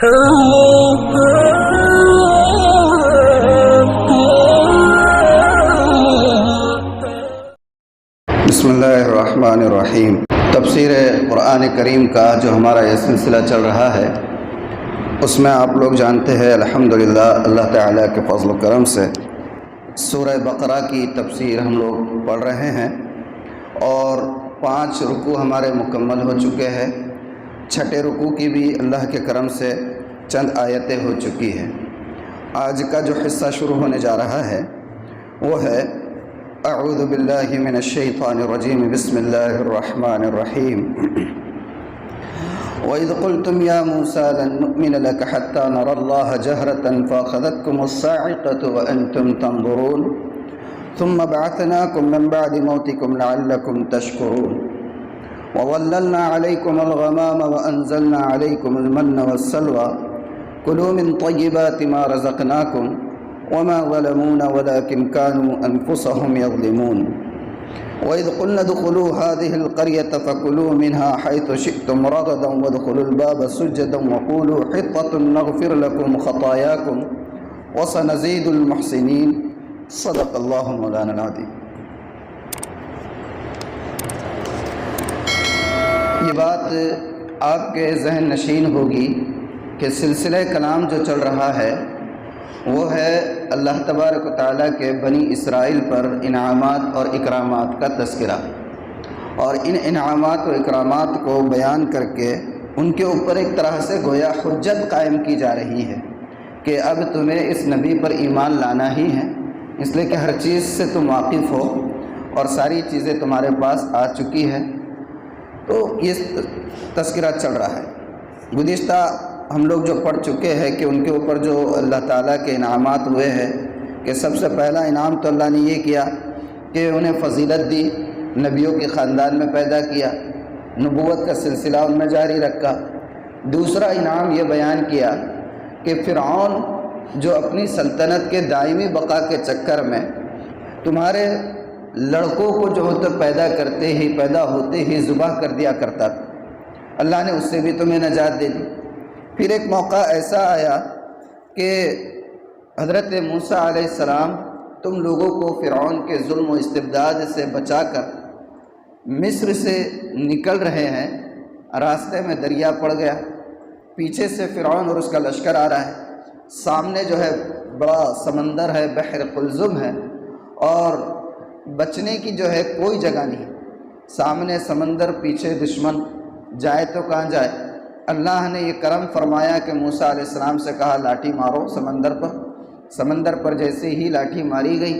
بسم اللہ الرحمن الرحیم۔ تفسیر قرآن کریم کا جو ہمارا یہ سلسلہ چل رہا ہے، اس میں آپ لوگ جانتے ہیں الحمدللہ اللہ تعالیٰ کے فضل و کرم سے سورہ بقرہ کی تفسیر ہم لوگ پڑھ رہے ہیں اور 5 رکوع ہمارے مکمل ہو چکے ہیں۔ چھٹے رکوع کی بھی اللہ کے کرم سے چند آیتیں ہو چکی ہیں۔ آج کا جو حصہ شروع ہونے جا رہا ہے وہ ہے اعوذ باللہ من الشیطان الرجیم، بسم اللہ الرحمن الرحیم۔ وَإِذْ قُلْتُمْ يَا مُوسَىٰ لَن نُّؤْمِنَ لَكَ حَتَّىٰ نَرَى اللَّهَ جَهْرَةً فَأَخَذَتْكُمُ الصَّاعِقَةُ وَأَنْتُمْ تَنظُرُونَ ثُمَّ بَعَثْنَاكُم مِّن بَعْدِ مَوْتِكُمْ لَعَلَّكُمْ تَشْكُرُونَ وَظَلَّلْنَا عَلَيْكُمُ الْغَمَامَ وَأَنزَلْنَا عَلَيْكُمُ الْمَنَّ وَالسَّلْوَىٰ كُلُوا مِن طَيِّبَاتِ مَا رَزَقْنَاكُمْ وَمَا ظَلَمُونَا وَلَٰكِن كَانُوا أَنفُسَهُمْ يَظْلِمُونَ وَإِذْ قُلْنَا ادْخُلُوا هَٰذِهِ الْقَرْيَةَ فَكُلُوا مِنْهَا حَيْثُ شِئْتُمْ رَغَدًا وَادْخُلُوا الْبَابَ سُجَّدًا وَقُولُوا حِطَّةٌ نَّغْفِرْ لَكُمْ خَطَايَاكُمْ وَسَنَزِيدُ الْمُحْسِنِينَ۔ صدق اللہ مولانا العظیم۔ یہ بات آپ کے ذہن نشین ہوگی کہ سلسلہ کلام جو چل رہا ہے وہ ہے اللہ تبارک و تعالیٰ کے بنی اسرائیل پر انعامات اور اکرامات کا تذکرہ، اور ان انعامات و اکرامات کو بیان کر کے ان کے اوپر ایک طرح سے گویا حجت قائم کی جا رہی ہے کہ اب تمہیں اس نبی پر ایمان لانا ہی ہے، اس لیے کہ ہر چیز سے تم واقف ہو اور ساری چیزیں تمہارے پاس آ چکی ہے۔ تو یہ تذکرہ چل رہا ہے۔ گزشتہ ہم لوگ جو پڑھ چکے ہیں کہ ان کے اوپر جو اللہ تعالیٰ کے انعامات ہوئے ہیں کہ سب سے پہلا انعام تو اللہ نے یہ کیا کہ انہیں فضیلت دی، نبیوں کے خاندان میں پیدا کیا، نبوت کا سلسلہ ان میں جاری رکھا۔ دوسرا انعام یہ بیان کیا کہ فرعون جو اپنی سلطنت کے دائمی بقا کے چکر میں تمہارے لڑکوں کو جو ہوتا پیدا ہوتے ہی ذبح کر دیا کرتا تھا، اللہ نے اس سے بھی تمہیں نجات دے دی۔ پھر ایک موقع ایسا آیا کہ حضرت موسیٰ علیہ السلام تم لوگوں کو فرعون کے ظلم و استبداد سے بچا کر مصر سے نکل رہے ہیں، راستے میں دریا پڑ گیا، پیچھے سے فرعون اور اس کا لشکر آ رہا ہے، سامنے جو ہے بڑا سمندر ہے، بحر قلزم ہے، اور بچنے کی جو ہے کوئی جگہ نہیں، سامنے سمندر، پیچھے دشمن، جائے تو کہاں جائے۔ اللہ نے یہ کرم فرمایا کہ موسیٰ علیہ السلام سے کہا لاٹھی مارو سمندر پر جیسے ہی لاٹھی ماری گئی،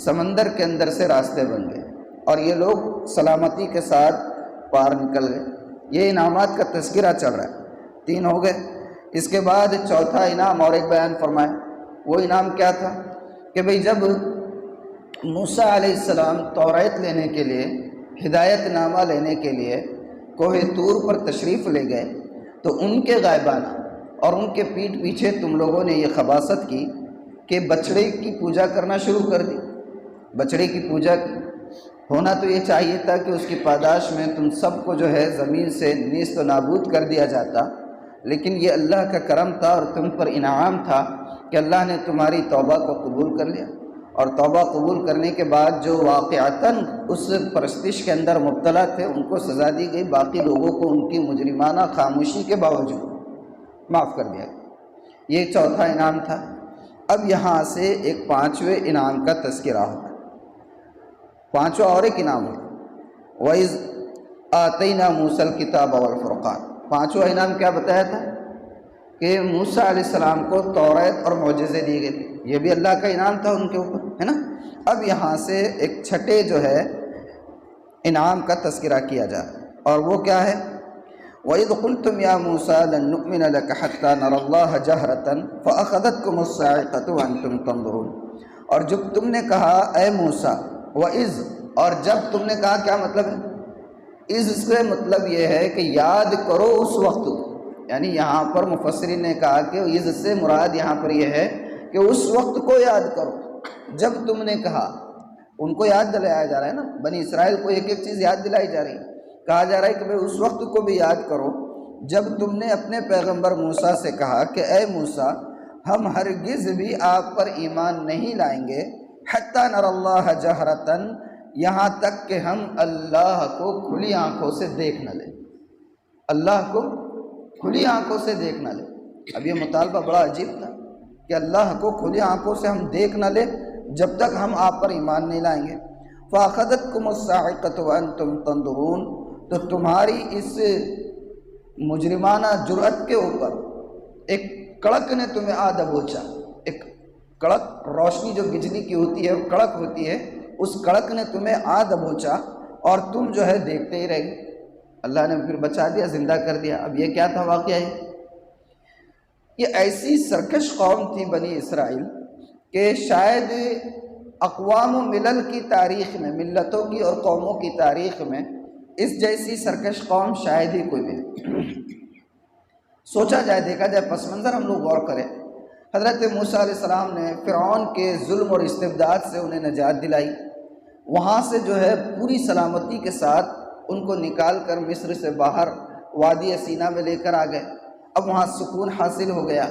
سمندر کے اندر سے راستے بن گئے اور یہ لوگ سلامتی کے ساتھ پار نکل گئے۔ یہ انعامات کا تذکرہ چل رہا ہے، 3 ہو گئے۔ اس کے بعد چوتھا انعام اور ایک بیان فرمایا۔ وہ انعام کیا تھا کہ بھئی جب موسیٰ علیہ السلام توریت لینے کے لیے، ہدایت نامہ لینے کے لیے کوہ طور پر تشریف لے گئے تو ان کے غائبانہ اور ان کے پیٹھ پیچھے تم لوگوں نے یہ خباثت کی کہ بچڑے کی پوجا کرنا شروع کر دی۔ بچڑے کی پوجا کی، ہونا تو یہ چاہیے تھا کہ اس کی پاداش میں تم سب کو جو ہے زمین سے نیست و نابود کر دیا جاتا، لیکن یہ اللہ کا کرم تھا اور تم پر انعام تھا کہ اللہ نے تمہاری توبہ کو قبول کر لیا، اور توبہ قبول کرنے کے بعد جو واقعتاً اس پرستش کے اندر مبتلا تھے ان کو سزا دی گئی، باقی لوگوں کو ان کی مجرمانہ خاموشی کے باوجود معاف کر دیا گیا۔ یہ چوتھا انعام تھا۔ اب یہاں سے ایک 5ویں انعام کا تذکرہ ہوگا، 5واں اور ایک انعام ہوگا۔ وَإِذْ آتَيْنَا مُوسَى الْكِتَابَ وَالْفُرْقَانَ۔ 5واں انعام کیا بتایا تھا کہ موسیٰ علیہ السلام کو توریت اور معجزے دیے گئے تھے، یہ بھی اللہ کا انعام تھا ان کے اوپر، ہے نا۔ اب یہاں سے ایک چھٹے جو ہے انعام کا تذکرہ کیا جا رہا ہے، اور وہ کیا ہے؟ وَإِذْ قُلْتُمْ يَا مُوسَىٰ لَن نُّؤْمِنَ لَكَ حَتَّىٰ نَرَى اللَّهَ جَهْرَةً فَأَخَذَتْكُمُ الصَّاعِقَةُ وَأَنْتُمْ تَنظُرُونَ۔ اور جب تم نے کہا اے موسیٰ، وَإِذْ، اور جب تم نے کہا کیا مطلب ہے؟ اس سے مطلب یہ ہے کہ یاد کرو اس وقت کو، یعنی یہاں پر مفسرین نے کہا کہ اس سے مراد یہاں پر یہ ہے کہ اس وقت کو یاد کرو جب تم نے کہا۔ ان کو یاد دلایا جا رہا ہے نا، بنی اسرائیل کو ایک ایک چیز یاد دلائی جا رہی ہے، کہا جا رہا ہے کہ بھئی اس وقت کو بھی یاد کرو جب تم نے اپنے پیغمبر موسیٰ سے کہا کہ اے موسیٰ ہم ہرگز بھی آپ پر ایمان نہیں لائیں گے حتی نر اللہ جہرتاً، یہاں تک کہ ہم اللہ کو کھلی آنکھوں سے دیکھ نہ لیں، اللہ کو کھلی آنکھوں سے دیکھ نہ لیں۔ اب یہ مطالبہ بڑا عجیب تھا کہ اللہ کو کھلی آنکھوں سے ہم دیکھ نہ لیں جب تک ہم آپ پر ایمان نہیں لائیں گے۔ فَأَخَذَتْكُمُ الصَّاعِقَةُ وَأَنْتُمْ تَنظُرُونَ، تو تمہاری اس مجرمانہ جرأت کے اوپر ایک کڑک نے تمہیں آ دبوچا۔ ایک کڑک، روشنی جو بجلی کی ہوتی ہے، کڑک ہوتی ہے، اس کڑک نے تمہیں آ دبوچا اور تم جو ہے دیکھتے ہی رہ گئے۔ اللہ نے پھر بچا دیا، زندہ کر دیا۔ اب یہ کیا تھا واقعہ ہے؟ یہ ایسی سرکش قوم تھی بنی اسرائیل کہ شاید اقوام و ملل کی تاریخ میں، ملتوں کی اور قوموں کی تاریخ میں اس جیسی سرکش قوم شاید ہی کوئی ملے۔ سوچا جائے، دیکھا جائے، پس منظر ہم لوگ غور کریں۔ حضرت موسیٰ علیہ السلام نے فرعون کے ظلم اور استبداد سے انہیں نجات دلائی، وہاں سے جو ہے پوری سلامتی کے ساتھ ان کو نکال کر مصر سے باہر وادی سینا میں لے کر آ گئے۔ اب وہاں سکون حاصل ہو گیا،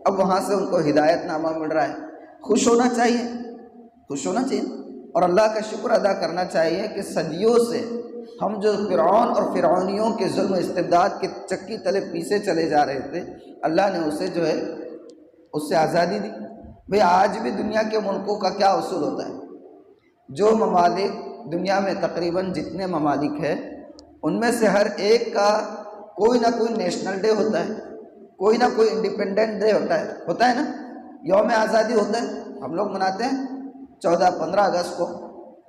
اب وہاں سے ان کو ہدایت نامہ مل رہا ہے۔ خوش ہونا چاہیے، خوش ہونا چاہیے، اور اللہ کا شکر ادا کرنا چاہیے کہ صدیوں سے ہم جو فرعون اور فرعونیوں کے ظلم و استبداد کے چکی تلے پیسے چلے جا رہے تھے، اللہ نے اسے جو ہے اس سے آزادی دی۔ بھئی آج بھی دنیا کے ملکوں کا کیا اصول ہوتا ہے؟ جو ممالک دنیا میں تقریباً جتنے ممالک ہیں ان میں سے ہر ایک کا کوئی نہ کوئی نیشنل ڈے ہوتا ہے، کوئی نہ کوئی انڈیپینڈنٹ ڈے ہوتا ہے نا، یوم آزادی ہوتا ہے۔ ہم لوگ مناتے ہیں 15 اگست کو،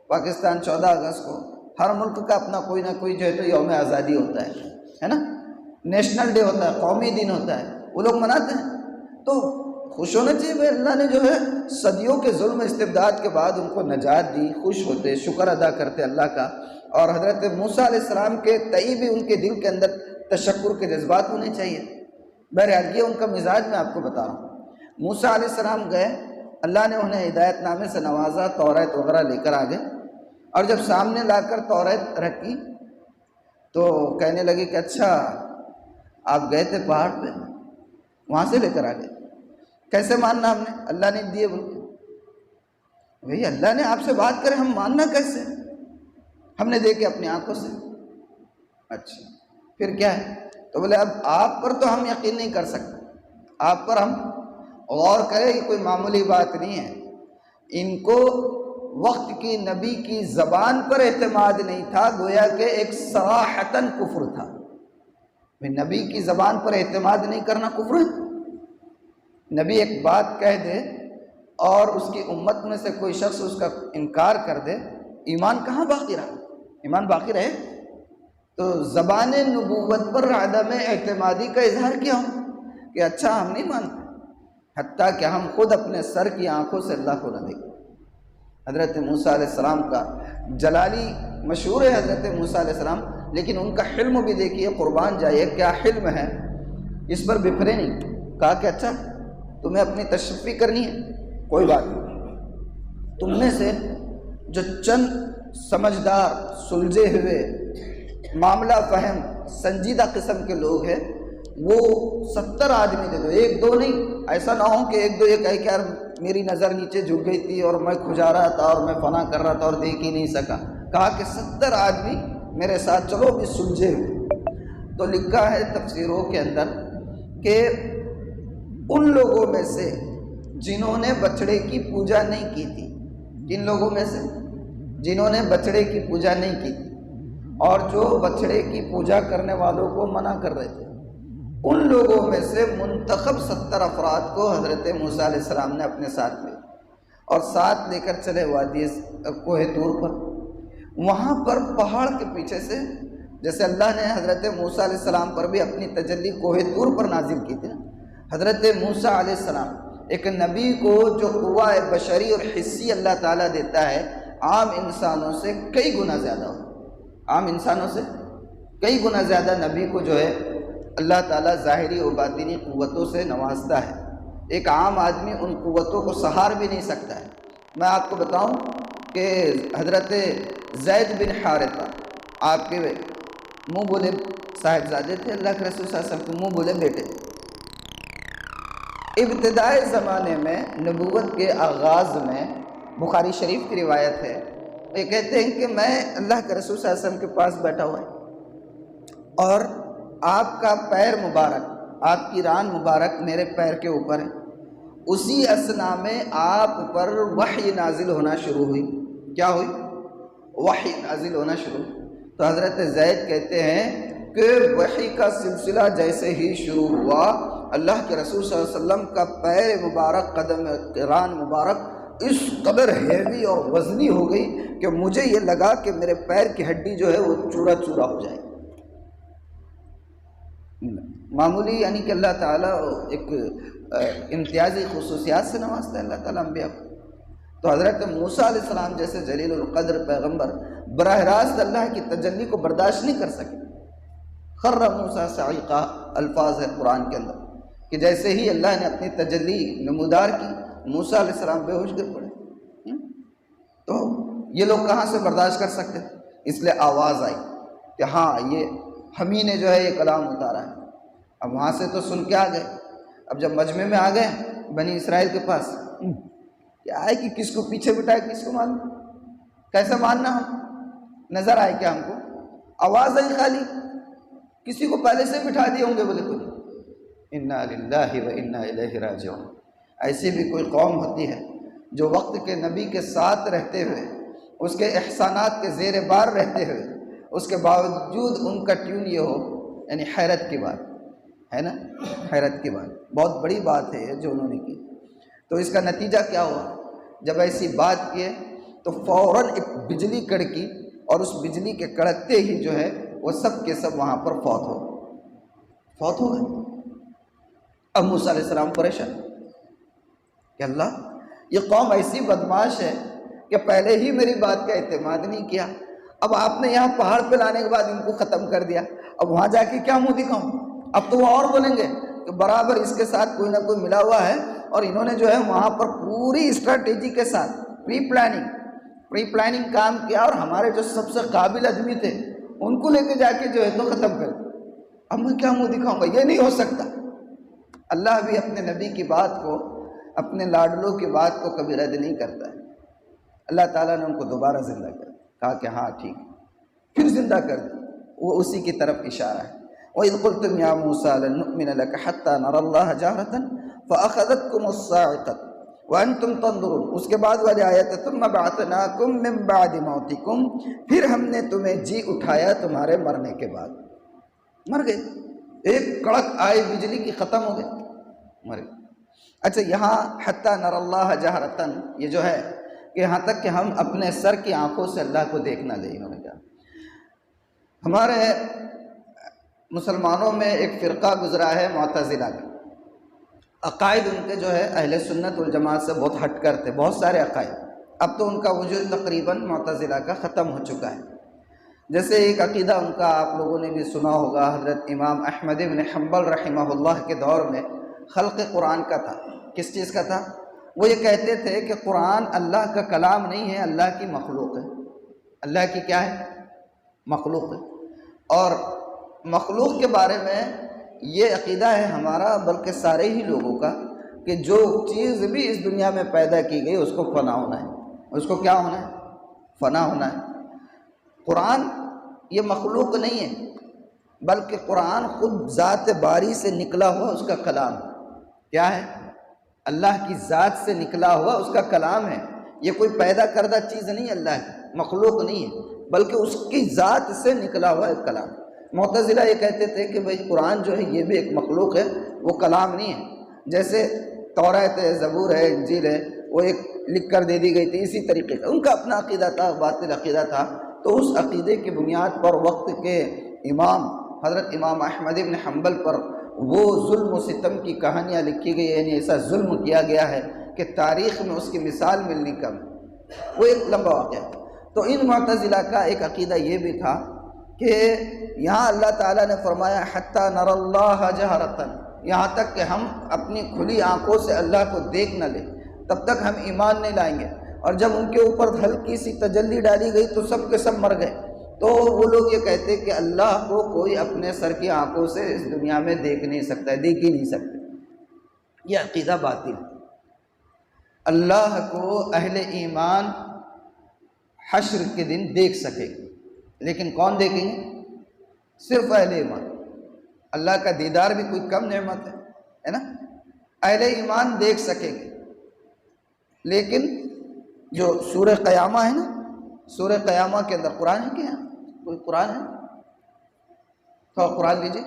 پاکستان 14 اگست کو، ہر ملک کا اپنا کوئی نہ کوئی جو ہے تو یوم آزادی ہوتا ہے نا، نیشنل ڈے ہوتا ہے، قومی دن ہوتا ہے، وہ لوگ مناتے ہیں۔ تو خوش ہونا چاہیے، بھائی اللہ نے جو ہے صدیوں کے ظلم استبداد کے بعد ان کو نجات دی، خوش ہوتے، شکر ادا کرتے اللہ کا۔ اور حضرت موسیٰ علیہ السلام کے تئیں بھی ان کے دل کے اندر تشکر کے جذبات ہونے چاہیے۔ بہرحال یہ ان کا مزاج میں آپ کو بتا رہا ہوں۔ موسیٰ علیہ السلام گئے، اللہ نے انہیں ہدایت نامے سے نوازا، توریت وغیرہ لے کر آ گئے، اور جب سامنے لا کر توریت رکھی تو کہنے لگے کہ اچھا آپ گئے تھے پہاڑ پہ، وہاں سے لے کر آ گئے، کیسے ماننا ہم نے؟ اللہ نے دیے بول کے۔ بھئی اللہ نے آپ سے بات کرے، ہم ماننا کیسے؟ ہم نے دیکھے اپنی آنکھوں سے۔ اچھا پھر کیا ہے؟ تو بولے اب آپ پر تو ہم یقین نہیں کر سکتے، آپ پر ہم غور کریں، یہ کوئی معمولی بات نہیں ہے۔ ان کو وقت کی نبی کی زبان پر اعتماد نہیں تھا، گویا کہ ایک صراحتاً کفر تھا۔ نبی کی زبان پر اعتماد نہیں کرنا کفر ہے؟ نبی ایک بات کہہ دے اور اس کی امت میں سے کوئی شخص اس کا انکار کر دے، ایمان کہاں باقی رہا؟ ایمان باقی رہے تو زبان نبوت پر عدم اعتمادی کا اظہار کیا ہو کہ اچھا ہم نہیں مانتے، حتیٰ کہ ہم خود اپنے سر کی آنکھوں سے اللہ کو نہ دیکھیں۔ حضرت موسیٰ علیہ السلام کا جلالی مشہور ہے حضرت موسیٰ علیہ السلام، لیکن ان کا حلم بھی دیکھیے، قربان جائیے کیا حلم ہے، اس پر بفرے نہیں، کہا کہ اچھا تمہیں اپنی تشفی کرنی ہے، کوئی بات نہیں، تم میں سے جو چند سمجھدار، سلجھے ہوئے، معاملہ فہم، سنجیدہ قسم کے لوگ ہیں، وہ 70 آدمی دے دو، ایک دو نہیں۔ ایسا نہ ہو کہ ایک دو یہ کہے کہ یار میری نظر نیچے جھک گئی تھی اور میں کھجا رہا تھا اور میں فنا کر رہا تھا اور دیکھ ہی نہیں سکا۔ کہا کہ 70 آدمی میرے ساتھ چلو، بھی سلجھے ہوئے۔ تو لکھا ہے تفسیروں کے اندر کہ ان لوگوں میں سے جنہوں نے بچڑے کی پوجا نہیں کی تھی، جن لوگوں میں سے جنہوں نے بچڑے کی پوجا نہیں کی تھی اور جو بچڑے کی پوجا کرنے والوں کو منع کر رہے تھے، ان لوگوں میں سے منتخب 70 افراد کو حضرت موسیٰ علیہ السلام نے اپنے ساتھ لے اور ساتھ لے کر چلے وادی کوہ طور پر۔ وہاں پر پہاڑ کے پیچھے سے، جیسے اللہ نے حضرت موسیٰ علیہ السلام پر بھی اپنی تجلی کوہ طور پر نازل کی تھی، حضرت موسیٰ علیہ السلام ایک نبی کو جو قوہ بشری اور حسی اللہ تعالیٰ دیتا ہے، عام انسانوں سے کئی گنا زیادہ ہو، عام انسانوں سے کئی گنا زیادہ نبی کو جو ہے اللہ تعالیٰ ظاہری و باطنی قوتوں سے نوازتا ہے۔ ایک عام آدمی ان قوتوں کو سہار بھی نہیں سکتا ہے۔ میں آپ کو بتاؤں کہ حضرت زید بن حارثہ، آپ کے منہ بولے صاحبزادے تھے اللہ کے رسول صلی اللہ علیہ وسلم کو منہ بولے بیٹے۔ ابتدائی زمانے میں نبوت کے آغاز میں بخاری شریف کی روایت ہے، یہ کہتے ہیں کہ میں اللہ کے رسول صلی اللہ علیہ وسلم کے پاس بیٹھا ہوا ہے اور آپ کا پیر مبارک، آپ کی ران مبارک میرے پیر کے اوپر ہے۔ اسی اثنا میں آپ پر وحی نازل ہونا شروع ہوئی۔ کیا ہوئی؟ وحی نازل ہونا شروع۔ تو حضرت زید کہتے ہیں کہ وحی کا سلسلہ جیسے ہی شروع ہوا، اللہ کے رسول صلی اللہ علیہ وسلم کا پیر مبارک، قدم ران مبارک اس قدر ہیوی اور وزنی ہو گئی کہ مجھے یہ لگا کہ میرے پیر کی ہڈی جو ہے وہ چورا چورا ہو جائے۔ معمولی یعنی کہ اللہ تعالیٰ ایک امتیازی خصوصیات سے نوازتا ہے اللہ تعالیٰ انبیاء کو۔ تو حضرت موسیٰ علیہ السلام جیسے جلیل القدر پیغمبر براہ راست اللہ کی تجلی کو برداشت نہیں کر سکے۔ خر موسیٰ صعیقا الفاظ ہے قرآن کے اندر کہ جیسے ہی اللہ نے اپنی تجلی نمودار کی، موسیٰ علیہ السلام بے ہوش گر پڑے۔ تو یہ لوگ کہاں سے برداشت کر سکتے؟ اس لیے آواز آئی کہ ہاں یہ ہم ہی نے جو ہے یہ کلام اتارا ہے۔ اب وہاں سے تو سن کے آ گئے، اب جب مجمع میں آ گئے بنی اسرائیل کے پاس، کیا ہے کہ کس کو پیچھے بٹھائے کس کو معلوم، کیسے ماننا ہم؟ نظر آئے کیا ہم کو؟ آواز آئی خالی، کسی کو پہلے سے بٹھا دیے ہوں گے، بولے تو انا للہ و انا الیہ راجعون۔ ایسی بھی کوئی قوم ہوتی ہے جو وقت کے نبی کے ساتھ رہتے ہوئے، اس کے احسانات کے زیر بار رہتے ہوئے، اس کے باوجود ان کا ٹیون یہ ہو، یعنی حیرت کی بات ہے نا، حیرت کی بات، بہت بڑی بات ہے جو انہوں نے کی۔ تو اس کا نتیجہ کیا ہوا؟ جب ایسی بات کیے تو فوراً ایک بجلی کڑکی اور اس بجلی کے کڑکتے ہی جو ہے وہ سب کے سب وہاں پر فوت ہو گئے۔ اب موسیٰ علیہ السلام پریشان کہ اللہ یہ قوم ایسی بدماش ہے کہ پہلے ہی میری بات کا اعتماد نہیں کیا، اب آپ نے یہاں پہاڑ پہ لانے کے بعد ان کو ختم کر دیا، اب وہاں جا کے کیا منہ دکھاؤں؟ اب تو وہ اور بولیں گے کہ برابر اس کے ساتھ کوئی نہ کوئی ملا ہوا ہے، اور انہوں نے جو ہے وہاں پر پوری اسٹریٹجی کے ساتھ پری پلاننگ کام کیا، اور ہمارے جو سب سے قابل آدمی تھے ان کو لے کے جا کے جو ہے تو ختم کر دیا۔ اب میں کیا منہ دکھاؤں گا؟ یہ نہیں ہو سکتا۔ اللہ بھی اپنے نبی کی بات کو، اپنے لاڈلوں کی بات کو کبھی رد نہیں کرتا ہے۔ اللہ تعالیٰ نے ان کو دوبارہ زندہ کر کہا کہ ہاں ٹھیک، پھر زندہ کر دیا، وہ اسی کی طرف اشارہ ہے۔ وَإِذْ قُلْتُمْ يَا مُوسَىٰ لَن نُؤْمِنَ لَكَ حَتَّىٰ نَرَى اللَّهَ جَهْرَةً فَأَخَذَتْكُمُ الصَّاعِقَةُ وَأَنْتُمْ تَنظُرُونَ۔ اس کے بعد والی آیت ہے ثُمَّ بَعَثْنَاكُم مِّن بَعْدِ مَوْتِكُمْ، پھر ہم نے تمہیں جی اٹھایا تمہارے مرنے کے بعد۔ مر گئے، ایک کڑک آئی بجلی کی، ختم ہو گئے، مر گئے۔ اچھا یہاں حَتَّىٰ نَرَى اللَّهَ جَهْرَةً یہ جو ہے کہ یہاں تک کہ ہم اپنے سر کی آنکھوں سے اللہ کو دیکھ نہ لیں، انہوں نے کہا۔ ہمارے مسلمانوں میں ایک فرقہ گزرا ہے معتزلہ کا، عقائد ان کے جو ہے اہل سنت والجماعت سے بہت ہٹ کر تھے، بہت سارے عقائد، اب تو ان کا وجود تقریباً معتزلہ کا ختم ہو چکا ہے۔ جیسے ایک عقیدہ ان کا آپ لوگوں نے بھی سنا ہوگا، حضرت امام احمد بن حنبل رحمہ اللہ کے دور میں خلق قرآن کا تھا۔ کس چیز کا تھا؟ وہ یہ کہتے تھے کہ قرآن اللہ کا کلام نہیں ہے، اللہ کی مخلوق ہے۔ اللہ کی کیا ہے؟ مخلوق ہے۔ اور مخلوق کے بارے میں یہ عقیدہ ہے ہمارا، بلکہ سارے ہی لوگوں کا، کہ جو چیز بھی اس دنیا میں پیدا کی گئی اس کو فنا ہونا ہے، اس کو کیا ہونا ہے؟ فنا ہونا ہے۔ قرآن یہ مخلوق نہیں ہے، بلکہ قرآن خود ذات باری سے نکلا ہوا اس کا کلام کیا ہے؟ اللہ کی ذات سے نکلا ہوا اس کا کلام ہے۔ یہ کوئی پیدا کردہ چیز نہیں، اللہ کی مخلوق نہیں ہے، بلکہ اس کی ذات سے نکلا ہوا ایک کلام۔ معتزلہ یہ کہتے تھے کہ بھئی قرآن جو ہے یہ بھی ایک مخلوق ہے، وہ کلام نہیں ہے۔ جیسے توریت ہے، زبور ہے، انجیل ہے، وہ ایک لکھ کر دے دی گئی تھی، اسی طریقے کا ان کا اپنا عقیدہ تھا، باطل عقیدہ تھا۔ تو اس عقیدے کی بنیاد پر وقت کے امام حضرت امام احمد بن حنبل پر وہ ظلم و ستم کی کہانیاں لکھی گئی، یعنی ایسا ظلم کیا گیا ہے کہ تاریخ میں اس کی مثال ملنی کم، وہ ایک لمبا واقعہ ہے۔ تو ان معتزلہ کا ایک عقیدہ یہ بھی تھا کہ یہاں اللہ تعالیٰ نے فرمایا حتیٰ نر اللہ جہرتاً، یہاں تک کہ ہم اپنی کھلی آنکھوں سے اللہ کو دیکھ نہ لیں تب تک ہم ایمان نہیں لائیں گے۔ اور جب ان کے اوپر ہلکی سی تجلی ڈالی گئی تو سب کے سب مر گئے، تو وہ لوگ یہ کہتے کہ اللہ کو کوئی اپنے سر کی آنکھوں سے اس دنیا میں دیکھ نہیں سکتا ہے، دیکھ ہی نہیں سکتے. یہ عقیدہ باطل. اللہ کو اہل ایمان حشر کے دن دیکھ سکے گے، لیکن کون دیکھیں گے؟ صرف اہل ایمان. اللہ کا دیدار بھی کوئی کم نعمت ہے نا. اہل ایمان دیکھ سکیں گے، لیکن جو سورہ قیامہ ہے نا، سورہ قیامہ کے اندر قرآن ہے کیا؟ کوئی قرآن ہے؟ تھوڑا قرآن لیجیے.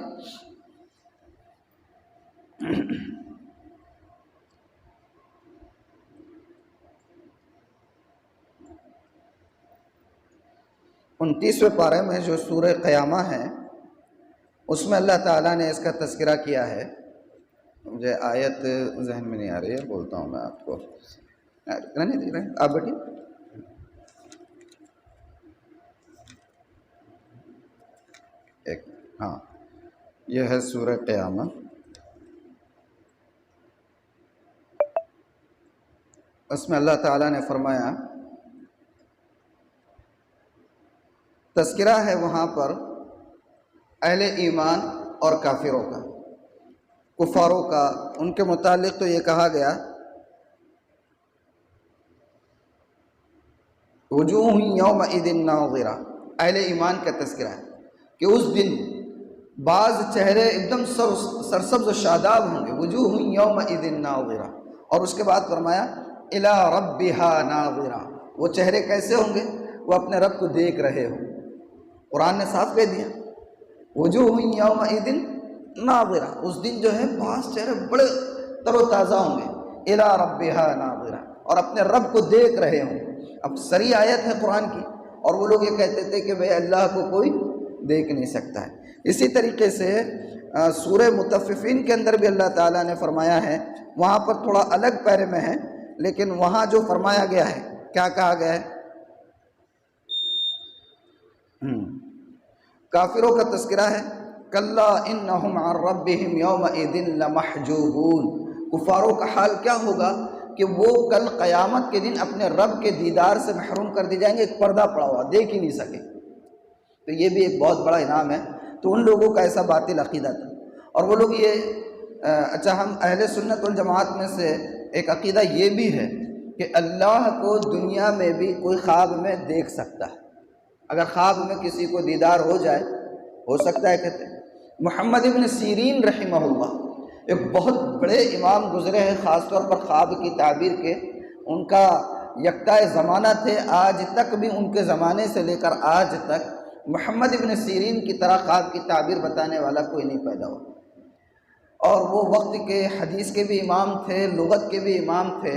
انتیسویں پارے میں جو سورہ قیامہ ہے اس میں اللہ تعالیٰ نے اس کا تذکرہ کیا ہے. مجھے آیت ذہن میں نہیں آ رہی ہے، بولتا ہوں میں آپ کو. نہیں دیکھ رہے آپ بیٹھیے. ہاں، یہ ہے سورہ قیامہ. اس میں اللہ تعالیٰ نے فرمایا، تذکرہ ہے وہاں پر اہل ایمان اور کافروں کا، کفاروں کا. ان کے متعلق تو یہ کہا گیا وجوہ یومئذ ناظرہ. اہل ایمان کا تذکرہ ہے کہ اس دن بعض چہرے ایک دم سرسبز و شاداب ہوں گے. وجوہ یومئذ ناظرہ. اور اس کے بعد فرمایا الی ربها ناظرہ. وہ چہرے کیسے ہوں گے؟ وہ اپنے رب کو دیکھ رہے ہوں. قرآن نے صاف کہہ دیا وجوہ یومئذ ناظرہ. اس دن جو ہے بعض چہرے بڑے تر و تازہ ہوں گے. الی ربها ناظرہ، اور اپنے رب کو دیکھ رہے ہوں. اب سری آیت ہے قرآن کی، اور وہ لوگ یہ کہتے تھے کہ بھئی اللہ کو کوئی دیکھ نہیں سکتا ہے. اسی طریقے سے سورہ مطففین کے اندر بھی اللہ تعالیٰ نے فرمایا ہے، وہاں پر تھوڑا الگ پیرے میں ہے، لیکن وہاں جو فرمایا گیا ہے کیا کہا گیا ہے؟ کافروں کا تذکرہ ہے کلا انہم عن ربہم یومئذ لمحجوبون. کفاروں کا حال کیا ہوگا کہ وہ کل قیامت کے دن اپنے رب کے دیدار سے محروم کر دی جائیں گے. ایک پردہ پڑا ہوا، دیکھ ہی نہیں سکے. تو یہ بھی ایک بہت بڑا انعام ہے. تو ان لوگوں کا ایسا باطل عقیدہ تھا. اور وہ لوگ یہ اچھا، ہم اہل سنت والجماعت میں سے ایک عقیدہ یہ بھی ہے کہ اللہ کو دنیا میں بھی کوئی خواب میں دیکھ سکتا ہے. اگر خواب میں کسی کو دیدار ہو جائے، ہو سکتا ہے. کہتے ہیں محمد ابن سیرین رحمہ اللہ ایک بہت بڑے امام گزرے ہیں، خاص طور پر خواب کی تعبیر کے. ان کا یکتا زمانہ تھے. آج تک بھی ان کے زمانے سے لے کر آج تک محمد ابن سیرین کی طرح خواب کی تعبیر بتانے والا کوئی نہیں پیدا ہوا. اور وہ وقت کے حدیث کے بھی امام تھے، لغت کے بھی امام تھے.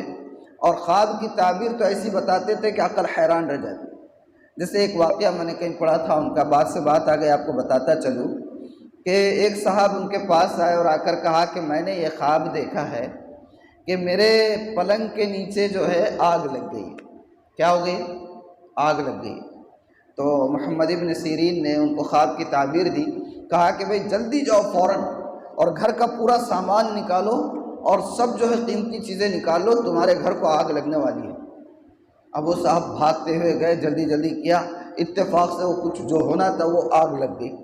اور خواب کی تعبیر تو ایسی بتاتے تھے کہ عقل حیران رہ جاتی. جیسے ایک واقعہ میں نے کہیں پڑھا تھا ان کا، بات سے بات آ گئی، آپ کو بتاتا چلوں کہ ایک صاحب ان کے پاس آئے اور آ کر کہا کہ میں نے یہ خواب دیکھا ہے کہ میرے پلنگ کے نیچے جو ہے آگ لگ گئی. کیا ہو گئی؟ آگ لگ گئی. تو محمد ابن سیرین نے ان کو خواب کی تعبیر دی. کہا کہ بھئی جلدی جاؤ فوراً اور گھر کا پورا سامان نکالو اور سب جو ہے قیمتی چیزیں نکال لو، تمہارے گھر کو آگ لگنے والی ہے. اب وہ صاحب بھاگتے ہوئے گئے، جلدی جلدی کیا. اتفاق سے وہ کچھ جو ہونا تھا وہ آگ لگ گئی.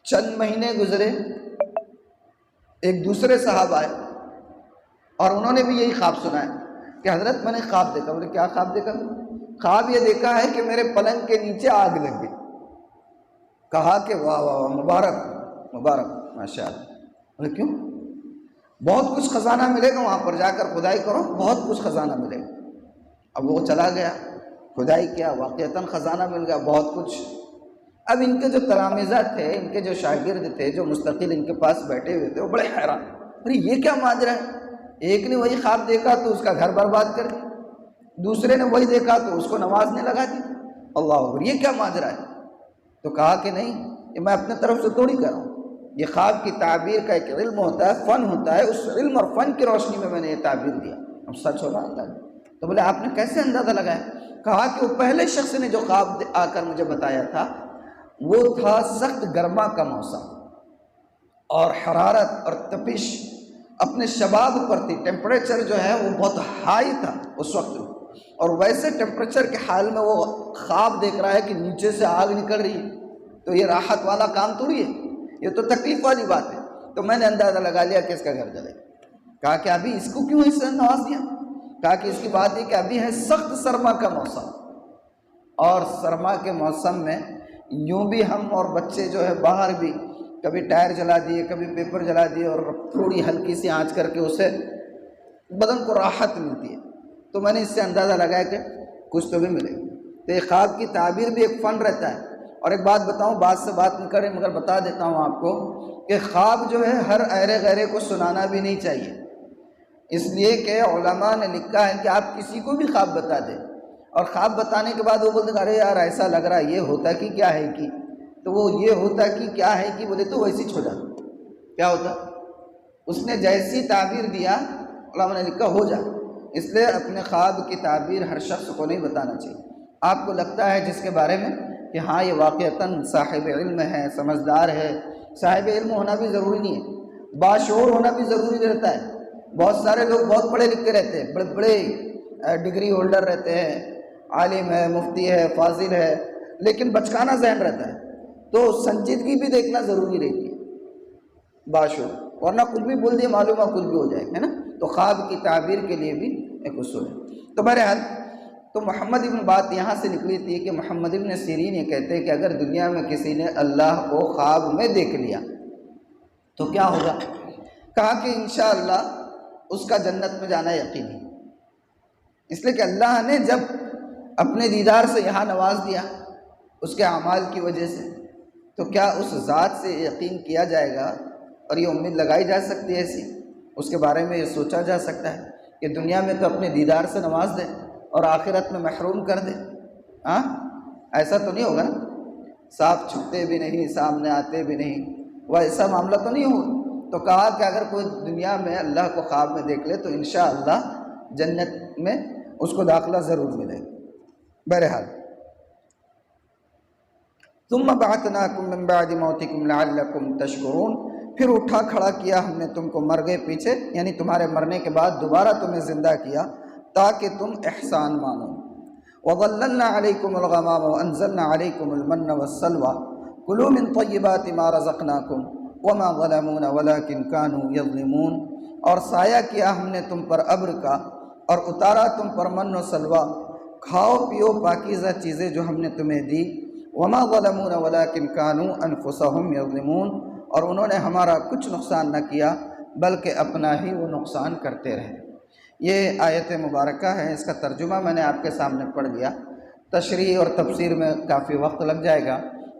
چند مہینے گزرے، ایک دوسرے صاحب آئے اور انہوں نے بھی یہی خواب سنا ہے کہ حضرت میں نے خواب دیکھا. بولے کیا خواب دیکھا؟ خواب یہ دیکھا ہے کہ میرے پلنگ کے نیچے آگ لگ گئی. کہا کہ واہ واہ واہ، مبارک مبارک، ماشاء اللہ. بولے کیوں؟ بہت کچھ خزانہ ملے گا وہاں پر جا کر کھدائی کرو، بہت کچھ خزانہ ملے گا. اب وہ چلا گیا، کھدائی کیا، واقعتاً خزانہ مل گیا بہت کچھ. اب ان کے جو تلامذہ تھے، ان کے جو شاگرد تھے، جو مستقل ان کے پاس بیٹھے ہوئے تھے، وہ بڑے حیران. ارے یہ کیا ماجرا ہے؟ ایک نے وہی خواب دیکھا تو اس کا گھر برباد کر دیا، دوسرے نے وہی دیکھا تو اس کو نماز نے لگا دی. اللہ اکبر، یہ کیا ماجرا ہے؟ تو کہا کہ نہیں، یہ میں اپنے طرف سے تھوڑی کر رہا ہوں. یہ خواب کی تعبیر کا ایک علم ہوتا ہے، فن ہوتا ہے. اس علم اور فن کی روشنی میں نے یہ تعبیر دیا. اب سچ ہوگا اللہ. تو بولے آپ نے کیسے اندازہ لگایا؟ کہا کہ وہ پہلے شخص نے جو خواب آ کر مجھے بتایا تھا وہ تھا سخت گرما کا موسم، اور حرارت اور تپش اپنے شباب پر تھی. ٹیمپریچر جو ہے وہ بہت ہائی تھا اس وقت. اور ویسے ٹیمپریچر کے حال میں وہ خواب دیکھ رہا ہے کہ نیچے سے آگ نکل رہی ہے، تو یہ راحت والا کام تھوڑی ہے، یہ تو تکلیف والی بات ہے۔ تو میں نے اندازہ لگا لیا کہ اس کا گھر جلے گا۔ کہا کہ ابھی اس کو کیوں اس سے نواز دیا؟ کہا کہ اس کی بات یہ کہ ابھی ہے سخت سرما کا موسم، اور سرما کے موسم میں یوں بھی ہم اور بچے جو ہے باہر بھی کبھی ٹائر جلا دیے، کبھی پیپر جلا دیے، اور تھوڑی ہلکی سی آنچ کر کے اسے بدن کو راحت ملتی ہے۔ تو میں نے اس سے اندازہ لگایا کہ کچھ تو بھی ملے گا۔ تو یہ خواب کی تعبیر بھی ایک فن رہتا ہے۔ اور ایک بات بتاؤں، بات سے بات نہیں کرے مگر بتا دیتا ہوں آپ کو کہ خواب جو ہے ہر ایرے غیرے کو سنانا بھی نہیں چاہیے، اس لیے کہ علماء نے لکھا ہے کہ آپ کسی کو بھی خواب بتا دیں، اور خواب بتانے کے بعد وہ بولتے ہیں ارے یار ایسا لگ رہا ہے، یہ ہوتا کہ کیا ہے کہ، تو وہ یہ ہوتا کہ کیا ہے کہ بولے تو ویسی چھو جاتا، کیا ہوتا؟ اس نے جیسی تعبیر دیا علماء نے لکھا ہو جا۔ اس لیے اپنے خواب کی تعبیر ہر شخص کو نہیں بتانا چاہیے۔ آپ کو لگتا ہے جس کے بارے میں کہ ہاں یہ واقعتاً صاحب علم ہے، سمجھدار ہے، صاحب علم ہونا بھی ضروری نہیں ہے، باشعور ہونا بھی ضروری رہتا ہے۔ بہت سارے لوگ بہت پڑھے لکھے رہتے ہیں، بڑے بڑے ڈگری ہولڈر رہتے ہیں، عالم ہے، مفتی ہے، فاضل ہے، لیکن بچکانہ ذہن رہتا ہے، تو سنجیدگی بھی دیکھنا ضروری رہتی ہے باشعور، ورنہ کچھ بھی بول دیے معلوم ہے کچھ بھی ہو جائے گا، ہے نا؟ تو خواب کی تعبیر کے لیے بھی ایک اصول ہے۔ تو بہرحال تو محمد ابن بات یہاں سے نکلی تھی کہ محمد ابن سیرین یہ کہتے ہیں کہ اگر دنیا میں کسی نے اللہ کو خواب میں دیکھ لیا تو کیا ہوگا؟ کہا کہ انشاءاللہ اس کا جنت میں جانا یقینی، اس لیے کہ اللہ نے جب اپنے دیدار سے یہاں نواز دیا اس کے اعمال کی وجہ سے، تو کیا اس ذات سے یقین کیا جائے گا اور یہ امید لگائی جا سکتی ہے ایسی، اس کے بارے میں یہ سوچا جا سکتا ہے کہ دنیا میں تو اپنے دیدار سے نواز دے اور آخرت میں محروم کر دے؟ ہاں ایسا تو نہیں ہوگا نا، صاف چھپتے بھی نہیں، سامنے آتے بھی نہیں، وہ ایسا معاملہ تو نہیں ہوگا۔ تو کہا کہ اگر کوئی دنیا میں اللہ کو خواب میں دیکھ لے تو انشاءاللہ جنت میں اس کو داخلہ ضرور ملے گا۔ بہرحال ثم بعثناکم من بعد موتکم لعلکم تشکرون، پھر اٹھا کھڑا کیا ہم نے تم کو مر گئے پیچھے، یعنی تمہارے مرنے کے بعد دوبارہ تمہیں زندہ کیا تاکہ تم احسان مانو۔ وَظَلَّلْنَا عَلَيْكُمُ الْغَمَامَ وَأَنزَلْنَا عَلَيْكُمُ الْمَنَّ وَالسَّلْوَىٰ كُلُوا مِن طَيِّبَاتِ مَا رَزَقْنَاكُمْ وَمَا ظَلَمُونَا وَلَٰكِن كَانُوا يَظْلِمُونَ، اور سایہ کیا ہم نے تم پر ابر کا اور اتارا تم پر من و سلوہ، کھاؤ پیو پاکیزہ چیزیں جو ہم نے تمہیں دی، وَمَا ظَلَمُونَا وَلَٰكِن كَانُوا أَنفُسَهُمْ يَظْلِمُونَ، اور انہوں نے ہمارا کچھ نقصان نہ کیا بلکہ اپنا ہی وہ نقصان کرتے رہے۔ یہ آیت مبارکہ ہے، اس کا ترجمہ میں نے آپ کے سامنے پڑھ لیا، تشریح اور تفسیر میں کافی وقت لگ جائے گا۔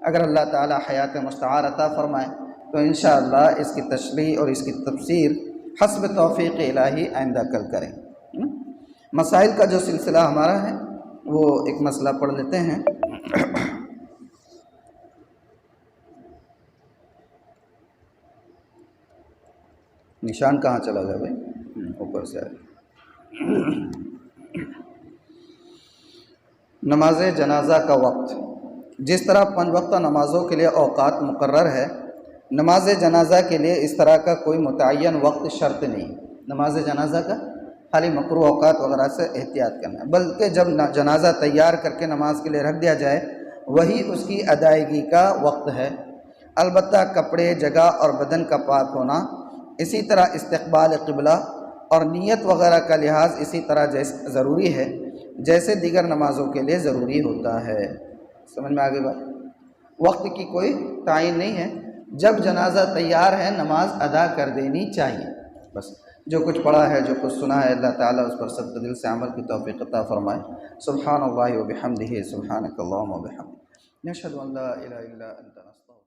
اگر اللہ تعالی حیات مستعار عطا فرمائے تو انشاءاللہ اس کی تشریح اور اس کی تفسیر حسب توفیق الہی آئندہ کل کریں۔ مسائل کا جو سلسلہ ہمارا ہے وہ ایک مسئلہ پڑھ لیتے ہیں۔ نشان کہاں چلا گیا بھائی؟ اوپر سے آئے۔ نماز جنازہ کا وقت، جس طرح 5 وقتہ نمازوں کے لیے اوقات مقرر ہے، نماز جنازہ کے لیے اس طرح کا کوئی متعین وقت شرط نہیں۔ نماز جنازہ کا خالی مکروہ اوقات وغیرہ سے احتیاط کرنا ہے، بلکہ جب جنازہ تیار کر کے نماز کے لیے رکھ دیا جائے وہی اس کی ادائیگی کا وقت ہے۔ البتہ کپڑے، جگہ اور بدن کا پاک ہونا، اسی طرح استقبال قبلہ اور نیت وغیرہ کا لحاظ اسی طرح ضروری ہے جیسے دیگر نمازوں کے لیے ضروری ہوتا ہے۔ سمجھ میں آگے بات؟ وقت کی کوئی تعین نہیں ہے، جب جنازہ تیار ہے نماز ادا کر دینی چاہیے۔ بس جو کچھ پڑھا ہے، جو کچھ سنا ہے، اللہ تعالیٰ اس پر سب دل سے عمل کی توفیق عطا فرمائے۔ سبحان اللہ و بحمدہ، سبحانک اللہم و بحمدک، نشہد ان لا الہ الا انت، نستغفرک۔